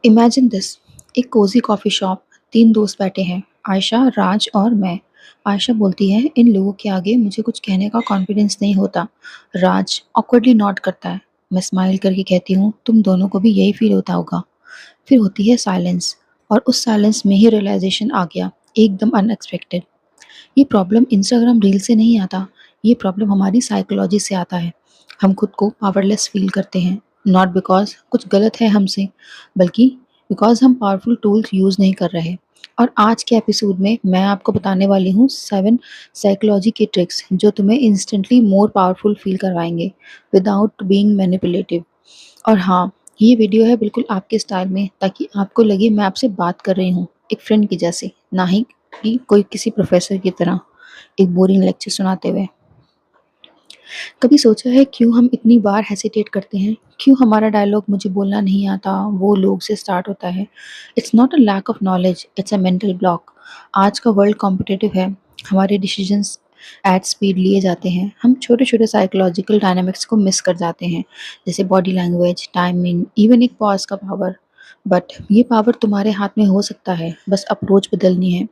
Imagine this. एक Cozi coffee shop. तीन दोस्त बैठे हैं, आयशा, राज और मैं। आयशा बोलती है, इन लोगों के आगे मुझे कुछ कहने का कॉन्फिडेंस नहीं होता। राज ऑकवर्डली नॉट करता है। मैं स्माइल करके कहती हूँ, तुम दोनों को भी यही फील होता होगा। फिर होती है साइलेंस, और उस साइलेंस में ही रियलाइजेशन आ गया, एकदम अनएक्सपेक्टेड। ये प्रॉब्लम इंस्टाग्राम रील से नहीं आता। ये प्रॉब्लम हमारी साइकोलॉजी से आता है। हम खुद को पावरलेस फील करते हैं, नॉट बिकॉज कुछ गलत है हमसे, बल्कि बिकॉज हम पावरफुल टूल्स यूज़ नहीं कर रहे। और आज के एपिसोड में मैं आपको बताने वाली हूँ 7 साइकोलॉजी के ट्रिक्स जो तुम्हें इंस्टेंटली मोर पावरफुल फील करवाएंगे विदाउट बीइंग मैनिपुलेटिव। और हाँ, ये वीडियो है बिल्कुल आपके स्टाइल में, ताकि आपको लगे मैं आपसे बात कर रही हूँ एक फ्रेंड की जैसे, ना ही कि कोई किसी प्रोफेसर की तरह एक बोरिंग लेक्चर सुनाते हुए। कभी सोचा है क्यों हम इतनी बार हेसिटेट करते हैं? क्यों हमारा डायलॉग मुझे बोलना नहीं आता वो लोग से स्टार्ट होता है? It's not a lack of knowledge, it's a mental block. आज का वर्ल्ड कॉम्पिटिटिव है। हमारे डिसीजंस एट स्पीड लिए जाते हैं। हम छोटे छोटे साइकोलॉजिकल डायनामिक्स को मिस कर जाते हैं, जैसे बॉडी लैंग्वेज, टाइमिंग, इवन एक पॉज का पावर। बट ये पावर तुम्हारे हाथ में हो सकता है, बस अप्रोच बदलनी है।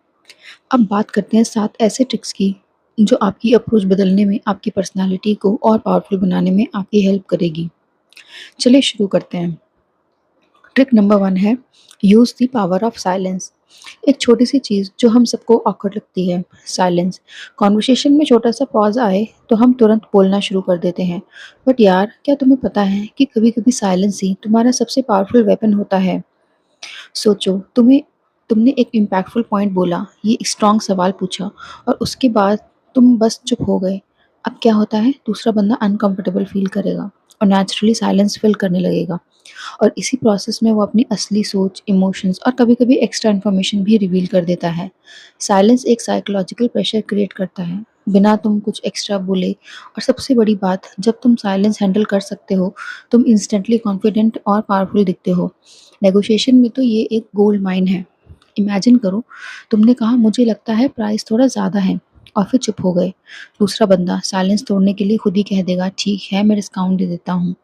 अब बात करते हैं 7 ऐसे ट्रिक्स की जो आपकी अप्रोच बदलने में, आपकी पर्सनालिटी को और पावरफुल बनाने में आपकी हेल्प करेगी। चलिए शुरू करते हैं। ट्रिक नंबर 1 है, use the power of silence. एक छोटी सी चीज़ जो हम सबको ऑकवर्ड लगती है, साइलेंस। कॉन्वर्सेशन में छोटा सा पॉज आए तो हम तुरंत बोलना शुरू कर देते हैं। बट यार, क्या तुम्हें पता है कि कभी कभी साइलेंस ही तुम्हारा सबसे पावरफुल वेपन होता है? सोचो, तुमने एक इम्पैक्टफुल पॉइंट बोला, ये एक स्ट्रॉन्ग सवाल पूछा, और उसके बाद तुम बस चुप हो गए। अब क्या होता है, दूसरा बंदा अनकंफर्टेबल फील करेगा और नेचुरली साइलेंस फिल करने लगेगा। और इसी प्रोसेस में वो अपनी असली सोच, इमोशंस और कभी-कभी एक्स्ट्रा इन्फॉर्मेशन भी रिवील कर देता है। साइलेंस एक साइकोलॉजिकल प्रेशर क्रिएट करता है, बिना तुम कुछ एक्स्ट्रा बोले। और सबसे बड़ी बात, जब तुम साइलेंस हैंडल कर सकते हो, तुम इंस्टेंटली कॉन्फिडेंट और पावरफुल दिखते हो। नेगोशिएशन में तो ये एक गोल्ड माइन है। इमेजिन करो, तुमने कहा मुझे लगता है प्राइस थोड़ा ज़्यादा है, और फिर चुप हो गए। दूसरा बंदा साइलेंस तोड़ने के लिए खुद ही कह देगा, ठीक है मैं डिस्काउंट दे देता हूँ।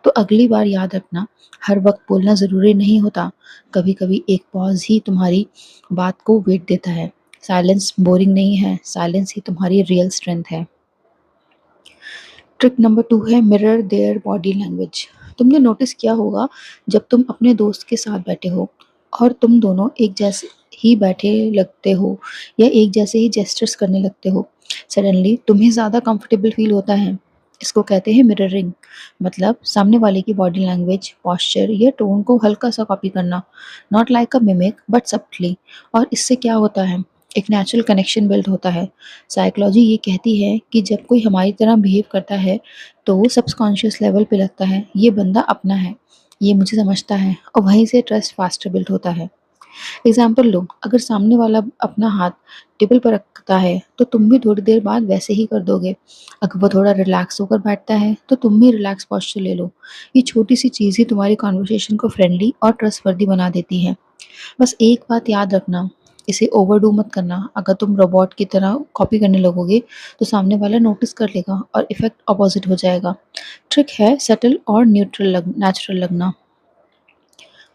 तो अगली बार याद रखना, हर वक्त बोलना ज़रूरी नहीं होता। कभी कभी एक पॉज ही तुम्हारी बात को वेट देता है। साइलेंस बोरिंग नहीं है, साइलेंस ही तुम्हारी रियल स्ट्रेंथ है। ट्रिक नंबर 2 है, मिरर देयर बॉडी लैंग्वेज। तुमने नोटिस किया होगा, जब तुम अपने दोस्त के साथ बैठे हो और तुम दोनों एक जैसे ही बैठे लगते हो या एक जैसे ही जेस्चर्स करने लगते हो, सडनली तुम्हें ज़्यादा कंफर्टेबल फील होता है। इसको कहते हैं मिररिंग। मतलब सामने वाले की बॉडी लैंग्वेज, पोस्चर या टोन को हल्का सा कॉपी करना, not like a mimic but subtly. और इससे क्या होता है, एक नेचुरल कनेक्शन बिल्ड होता है। साइकोलॉजी ये कहती है कि जब कोई हमारी तरह बिहेव करता है, तो वो सबकॉन्शियस लेवल पे लगता है, ये बंदा अपना है, ये मुझे समझता है, और वहीं से ट्रस्ट फास्टर बिल्ड होता है। एग्जाम्पल लो, अगर सामने वाला अपना हाथ टेबल पर रखता है, तो तुम भी थोड़ी देर बाद वैसे ही कर दोगे। अगर वो थोड़ा रिलैक्स होकर बैठता है, तो तुम भी रिलैक्स पोस्चर ले लो। ये छोटी सी चीज़ ही तुम्हारी कॉन्वर्सेशन को फ्रेंडली और ट्रस्टवर्दी बना देती है। बस एक बात याद रखना, इसे ओवरडू मत करना। अगर तुम रोबोट की तरह कॉपी करने लगोगे, तो सामने वाला नोटिस कर लेगा और इफेक्ट अपोजिट हो जाएगा। ट्रिक है सटल और नेचुरल लगना।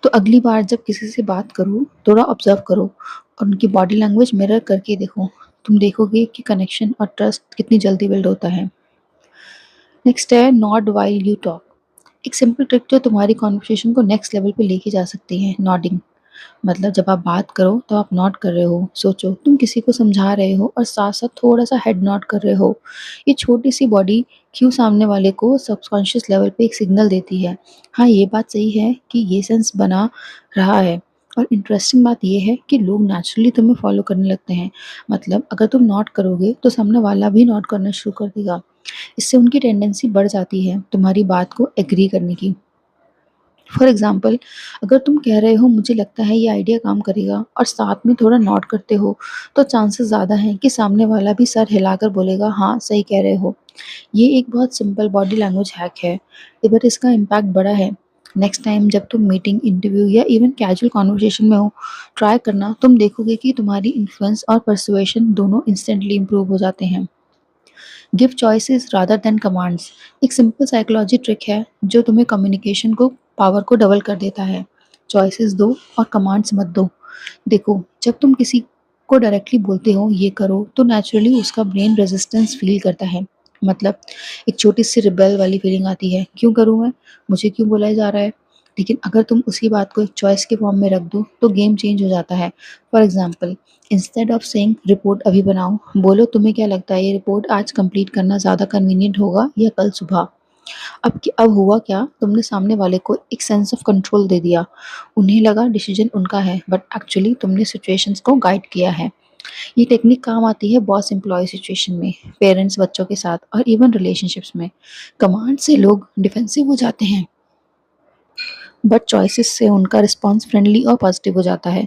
तो अगली बार जब किसी से बात करो, थोड़ा ऑब्जर्व करो और उनकी बॉडी लैंग्वेज मिरर करके देखो। तुम देखोगे कि कनेक्शन और ट्रस्ट कितनी जल्दी बिल्ड होता है। नेक्स्ट है, नॉड वाइल यू टॉक। एक सिंपल ट्रिक जो तुम्हारी कॉन्वर्सेशन को नेक्स्ट लेवल पे लेके जा सकती है, नॉडिंग। मतलब जब आप बात करो तो आप नॉट कर रहे हो। सोचो तुम किसी को समझा रहे हो और साथ साथ थोड़ा सा हेड नॉट कर रहे हो। ये छोटी सी बॉडी क्यू सामने वाले को सबकॉन्शियस लेवल पे एक सिग्नल देती है, हाँ ये बात सही है, कि ये सेंस बना रहा है। और इंटरेस्टिंग बात ये है कि लोग नेचुरली तुम्हें फॉलो करने लगते हैं। मतलब अगर तुम नॉट करोगे तो सामने वाला भी नॉट करना शुरू कर देगा। इससे उनकी टेंडेंसी बढ़ जाती है तुम्हारी बात को एग्री करने की। फॉर एग्जाम्पल, अगर तुम कह रहे हो मुझे लगता है ये आइडिया काम करेगा, और साथ में थोड़ा नॉट करते हो, तो चांसेस ज़्यादा हैं कि सामने वाला भी सर हिलाकर बोलेगा, हाँ सही कह रहे हो। ये एक बहुत सिंपल बॉडी लैंग्वेज हैक है, बट इसका इम्पैक्ट बड़ा है। नेक्स्ट टाइम जब तुम मीटिंग, इंटरव्यू या इवन कैजुअल कॉन्वर्सेशन में हो, ट्राई करना। तुम देखोगे कि तुम्हारी इन्फ्लुएंस और परसुएशन दोनों इंस्टेंटली इंप्रूव हो जाते हैं। Give choices rather than commands. एक सिंपल साइकोलॉजी ट्रिक है जो तुम्हें कम्युनिकेशन को पावर को डबल कर देता है। चॉइसेस दो और कमांड्स मत दो। देखो, जब तुम किसी को डायरेक्टली बोलते हो ये करो तो नेचुरली उसका ब्रेन रेजिस्टेंस फील करता है। मतलब एक छोटी सी रिबेल वाली फीलिंग आती है, क्यों करूँ मैं, मुझे क्यों बुलाया जा रहा है। लेकिन अगर तुम उसी बात को एक चॉइस के फॉर्म में रख दो तो गेम चेंज हो जाता है। For example, instead of saying report अभी बनाओ, बोलो तुम्हें क्या लगता है ये रिपोर्ट आज कंप्लीट करना ज़्यादा कन्वीनियंट होगा या कल सुबह। अब हुआ क्या, तुमने सामने वाले को एक सेंस ऑफ कंट्रोल दे दिया। उन्हें लगा डिसीजन उनका है, बट एक्चुअली तुमने सिचुएशंस को गाइड किया है। ये टेक्निक काम आती है बॉस एम्प्लॉय सिचुएशन में, पेरेंट्स बच्चों के साथ और इवन रिलेशनशिप्स में। कमांड से लोग डिफेंसिव हो जाते हैं, बट चॉइसेस से उनका रिस्पॉन्स फ्रेंडली और पॉजिटिव हो जाता है।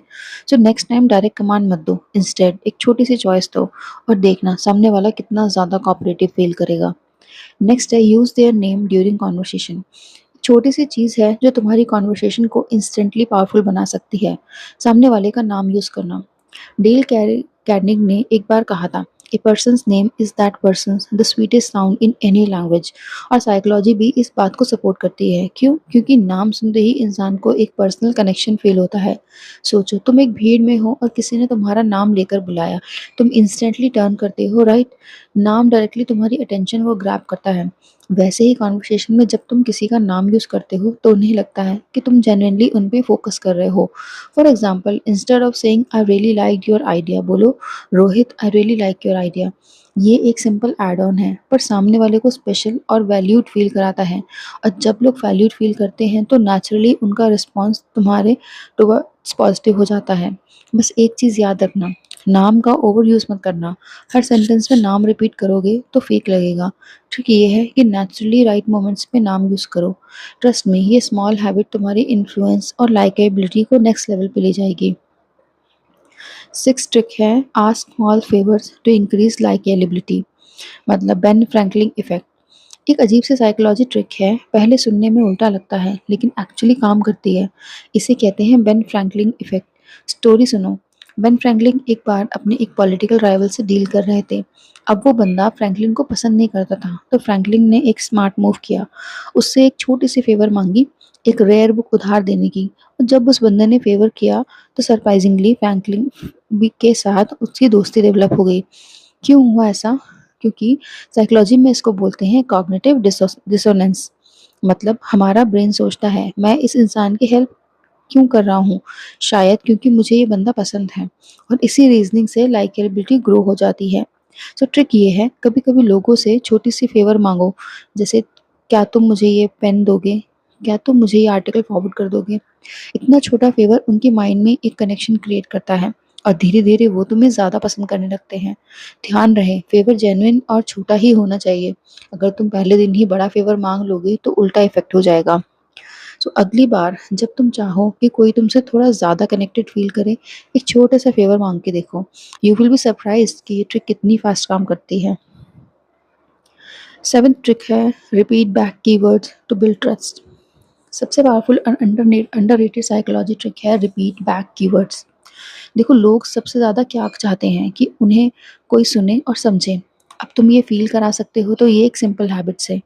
So next time direct command मत दो, इंस्टेड एक छोटी सी चॉइस दो और देखना सामने वाला कितना ज़्यादा कोऑपरेटिव फील करेगा। नेक्स्ट है use their name during conversation. छोटी सी चीज़ है जो तुम्हारी कॉन्वर्सेशन को इंस्टेंटली पावरफुल बना सकती है। सामने वाले का नाम यूज़ करना। डेल कैर्निग ने एक बार कहा था, a person's name is that person's the sweetest sound in any language. और साइकोलॉजी भी इस बात को सपोर्ट करती है। क्यों? क्योंकि नाम सुनते ही इंसान को एक पर्सनल कनेक्शन फील होता है। सोचो, तुम एक भीड़ में हो और किसी ने तुम्हारा नाम लेकर बुलाया, तुम इंस्टेंटली टर्न करते हो, राइट। नाम डायरेक्टली तुम्हारी अटेंशन को ग्रैब करता है। वैसे ही कॉन्वर्सेशन में जब तुम किसी का नाम यूज़ करते हो तो उन्हें लगता है कि तुम जेन्युइनली उन पे फोकस कर रहे हो। For example, instead of saying I really like your idea, बोलो Rohit I really like your idea. ये एक सिंपल एड ऑन है, पर सामने वाले को स्पेशल और वैल्यूड फील कराता है। और जब लोग वैल्यूड फील करते हैं तो नेचुरली उनका रिस्पॉन्स तुम्हारे टुवर्ड्स पॉजिटिव हो जाता है। बस एक चीज़ याद रखना, नाम का ओवर यूज़ मत करना। हर सेंटेंस में नाम रिपीट करोगे तो फेक लगेगा। ट्रिक ये है कि नेचुरली राइट मोमेंट्स पे नाम यूज़ करो। ट्रस्ट में ये स्मॉल हैबिट तुम्हारी इन्फ्लुएंस और लाइकेबिलिटी को नेक्स्ट लेवल पे ले जाएगी। सिक्स ट्रिक है ask small favours to increase likeability, मतलब बेन फ्रैंकलिन इफेक्ट। एक अजीब सी साइकोलॉजी ट्रिक है, पहले सुनने में उल्टा लगता है लेकिन एक्चुअली काम करती है। इसे कहते हैं बेन फ्रैंकलिन इफेक्ट। स्टोरी सुनो। बेन फ्रैंकलिन एक बार अपने एक पॉलिटिकल राइवल से डील कर रहे थे। अब वो बंदा फ्रैंकलिन को पसंद नहीं करता था, तो फ्रैंकलिन ने एक स्मार्ट मूव किया। उससे एक छोटी सी फेवर मांगी, एक रेयर बुक उधार देने की। और जब उस बंदे ने फेवर किया तो सरप्राइजिंगली फ्रैंकलिन के साथ उसकी दोस्ती डेवलप हो गई। क्यों हुआ ऐसा? क्योंकि साइकोलॉजी में इसको बोलते हैं कॉग्निटिव डिसोनेंस। मतलब हमारा ब्रेन सोचता है मैं इस इंसान की हेल्प क्यों कर रहा हूँ, शायद क्योंकि मुझे ये बंदा पसंद है। और इसी रीजनिंग से लाइकेबिलिटी ग्रो हो जाती है। सो ट्रिक ये है, कभी कभी लोगों से छोटी सी फेवर मांगो, जैसे क्या तुम मुझे ये पेन दोगे, क्या तुम मुझे ये आर्टिकल फॉरवर्ड कर दोगे। इतना छोटा फेवर उनके माइंड में एक कनेक्शन क्रिएट करता है और धीरे धीरे वो तुम्हें ज़्यादा पसंद करने लगते हैं। ध्यान रहे, फेवर जेन्युइन और छोटा ही होना चाहिए। अगर तुम पहले दिन ही बड़ा फेवर मांग लोगे तो उल्टा इफेक्ट हो जाएगा। सो अगली बार जब तुम चाहो कि कोई तुमसे थोड़ा ज़्यादा कनेक्टेड फील करे, एक छोटा सा फेवर मांग के देखो। यू विल बी सरप्राइज कि ये ट्रिक कितनी फास्ट काम करती है। सेवेंथ ट्रिक है repeat back keywords to build trust. सबसे पावरफुल अंडररेटेड साइकोलॉजी ट्रिक है रिपीट बैक कीवर्ड्स। देखो, लोग सबसे ज़्यादा क्या चाहते हैं कि उन्हें कोई सुने और समझे। अब तुम ये फ़ील करा सकते हो तो ये एक सिंपल हैबिट्स है।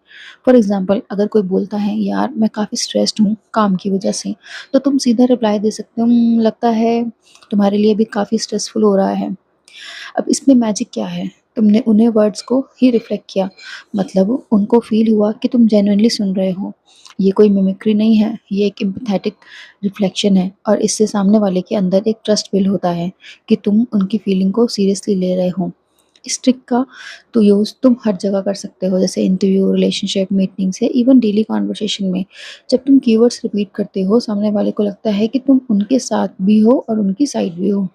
फॉर एग्ज़ाम्पल, अगर कोई बोलता है यार मैं काफ़ी स्ट्रेस्ड हूँ काम की वजह से, तो तुम सीधा रिप्लाई दे सकते हो, लगता है तुम्हारे लिए भी काफ़ी स्ट्रेसफुल हो रहा है। अब इसमें मैजिक क्या है? तुमने उन्हें वर्ड्स को ही रिफ्लेक्ट किया, मतलब उनको फ़ील हुआ कि तुम जेन्युइनली सुन रहे हो। ये कोई मिमिक्री नहीं है, ये एक एम्पैथेटिक रिफ्लेक्शन है और इससे सामने वाले के अंदर एक ट्रस्ट बिल्ड होता है कि तुम उनकी फीलिंग को सीरियसली ले रहे हो। इस ट्रिक का तो यूज़ तुम हर जगह कर सकते हो, जैसे इंटरव्यू, रिलेशनशिप, मीटिंग्स या इवन डेली कन्वर्सेशन में। जब तुम कीवर्ड्स रिपीट करते हो, सामने वाले को लगता है कि तुम उनके साथ भी हो और उनकी साइड भी हो।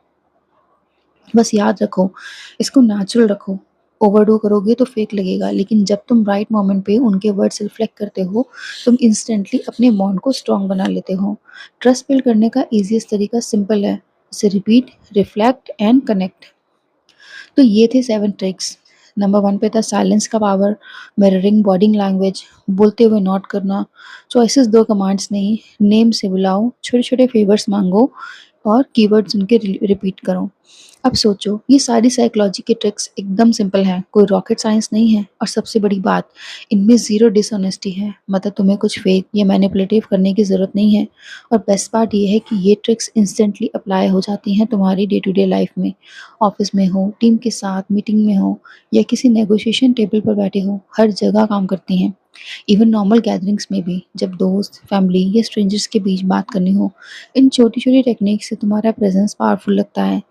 बस याद रखो, इसको नेचुरल रखो। ओवरडू करोगे तो फेक लगेगा, लेकिन जब तुम राइट मोमेंट पे उनके वर्ड्स रिफ्लेक्ट करते हो, तुम इंस्टेंटली अपने बॉन्ड को स्ट्रॉन्ग बना लेते हो। ट्रस्ट बिल्ड करने का ईज़ीएस्ट तरीका सिंपल है, इसे रिपीट, रिफ्लेक्ट एंड कनेक्ट। तो ये थे 7 ट्रिक्स। नंबर 1 पे था साइलेंस का पावर, मिररिंग बॉडी लैंग्वेज, बोलते हुए नोट करना, चॉइसेस दो कमांड्स नहीं, नेम से बुलाओ, छोटे-छोटे फेवर्स माँगो और कीवर्ड्स उनके रिपीट करो। अब सोचो, ये सारी साइकोलॉजी की ट्रिक्स एकदम सिंपल हैं, कोई रॉकेट साइंस नहीं है और सबसे बड़ी बात, इनमें ज़ीरो डिसऑनेस्टी है। मतलब तुम्हें कुछ फेक या मैनिपुलेटिव करने की ज़रूरत नहीं है। और बेस्ट पार्ट ये है कि ये ट्रिक्स इंस्टेंटली अप्लाई हो जाती हैं तुम्हारी डे टू डे लाइफ में। ऑफिस में हो, टीम के साथ मीटिंग में हो या किसी नेगोशिएशन टेबल पर बैठे हो, हर जगह काम करती हैं। इवन नॉर्मल गैदरिंग्स में भी, जब दोस्त, फैमिली या स्ट्रेंजर्स के बीच बात करनी हो, इन छोटी-छोटी टेक्निक से तुम्हारा प्रेज़ेंस पावरफुल लगता है।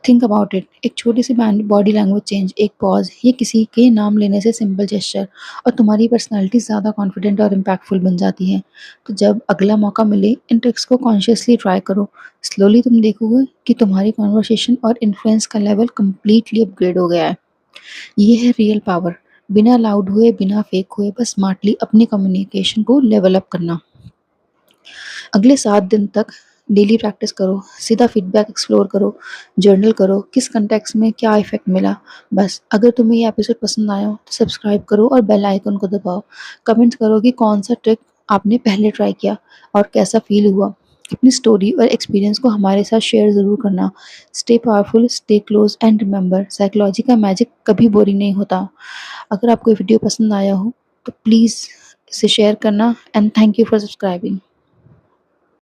थिंक अबाउट इट, एक छोटी सी बॉडी लैंग्वेज चेंज, एक पॉज या किसी के नाम लेने से सिंपल जेस्चर और तुम्हारी पर्सनालिटी ज़्यादा कॉन्फिडेंट और इम्पैक्टफुल बन जाती है। तो जब अगला मौका मिले, इन ट्रिक्स को कॉन्शियसली ट्राई करो। स्लोली तुम देखोगे कि तुम्हारी कॉन्वर्सेशन और इन्फ्लुएंस का लेवल कम्प्लीटली अपग्रेड हो गया है। ये है रियल पावर, बिना लाउड हुए, बिना फेक हुए, बस स्मार्टली अपनी कम्युनिकेशन को लेवल अप करना। अगले 7 दिन तक डेली प्रैक्टिस करो, सीधा फीडबैक एक्सप्लोर करो, जर्नल करो, किस कॉन्टेक्स्ट में क्या इफ़ेक्ट मिला। बस अगर तुम्हें ये एपिसोड पसंद आया हो तो सब्सक्राइब करो और बेल आइकन को दबाओ। कमेंट करो कि कौन-सा ट्रिक आपने पहले ट्राई किया और कैसा फ़ील हुआ। अपनी स्टोरी और एक्सपीरियंस को हमारे साथ शेयर ज़रूर करना। Stay powerful, stay close and remember, psychology का मैजिक कभी बोरिंग नहीं होता। अगर आपको ये वीडियो पसंद आया हो तो प्लीज़ इसे शेयर करना and thank you for subscribing.